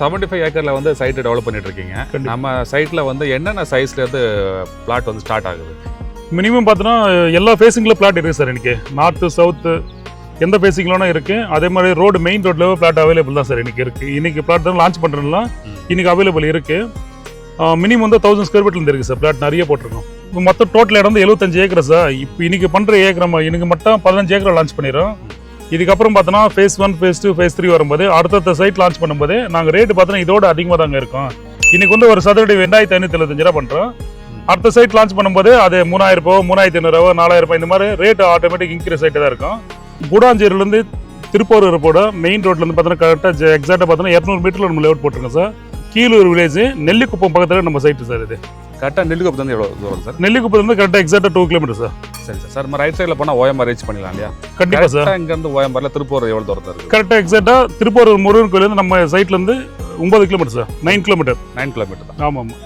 75 ஏக்கர்ல வந்து side develop பண்ணிட்டு இருக்கீங்க. நம்ம சைட்ல வந்து என்னென்ன சைஸ்ல இருந்து பிளாட் வந்து ஸ்டார்ட் ஆகுது? மினிமம் பார்த்தோன்னா எல்லா ஃபேஸிங்கில் பிளாட் இருக்குது சார். இன்னைக்கு நார்த்து சவுத்து எந்த ஃபேஸிங்லாம் இருக்குது. அதே மாதிரி ரோடு மெயின் ரோட்ல பிளாட் அவைலபிள் தான் சார் இன்னைக்கு இருக்குது. இன்னைக்கு பிளாட் தான் லான்ச் பண்ணுறதுலாம் இன்னைக்கு அவைலபிள் இருக்குது. மினிமம் வந்து 1000 ஸ்கொயர் ஃபீட்லேருந்து இருக்குது சார். பிளாட் நிறைய போட்டிருக்கோம். இப்போ மொத்தம் டோட்டல் இடம் வந்து 75 ஏக்கர் சார். இப்போ இன்னைக்கு பண்ணுற ஏக்கர் நம்ம இன்னைக்கு மட்டும் 15 ஏக்கர் லான்ச் பண்ணிடுறோம். இதுக்கப்புறம் பார்த்தோன்னா ஃபேஸ் 1 ஃபேஸ் 2 ஃபேஸ் 3 வரும்போது அடுத்த சைட் லான்ச் பண்ணும்போது நாங்கள் ரேட்டு பார்த்தோன்னா இதோட அதிகமாக தாங்க இருக்கும். இன்னைக்கு வந்து ஒரு சதுரடி 2575 ரூபா பண்ணுறோம். அடுத்த சைட் லான்ச் பண்ணும்போது அது 3000 ரூபா 3500 4000 இந்த மாதிரி ரேட் ஆட்டோமேட்டிக் இன்க்ரீஸ் ஆகிட்டு தான் இருக்கும். கூடாஞ்சேரியிலேருந்து திருப்பூர் போட மெயின் ரோட்லேருந்து பார்த்தோன்னா கரெக்டாக எக்ஸாக்டாக பார்த்தோன்னா 200 மீட்டரில் நம்ம லேஅவுட் போட்டிருக்கோம் சார். கீழூர் வில்லேஜ் நெல்லிக்குப்பம் பக்கத்தில் நம்ம சைட்டு சார். இது கரெக்டாக நெல்லிக்குப்பம் வந்து எவ்வளோ தூரம் சார்? நெல்லிக்குப்பம் கரெக்டாக எக்ஸாக்டாக 2 கிலோமீட்டர் சார். சரி சார். நம்ம ரைட் சைடில் போனால் ஓஎம்ஆர் ரீச் பண்ணிடலாம் இல்லையா? கண்டிப்பாக சார். இங்கேருந்து ஓஎம்ஆரில் திருப்பூர் எவ்வளோ தூரத்தில் இருக்குது? கரெக்டாக எக்ஸாக்டாக திருப்பூர் முருகன் கோயிலேருந்து நம்ம சைட்லேருந்து 9 கிலோமீட்டர் சார். 9 கிலோமீட்டர். 9 கிலோமீட்டர் தான். ஆமாம் ஆமாம்.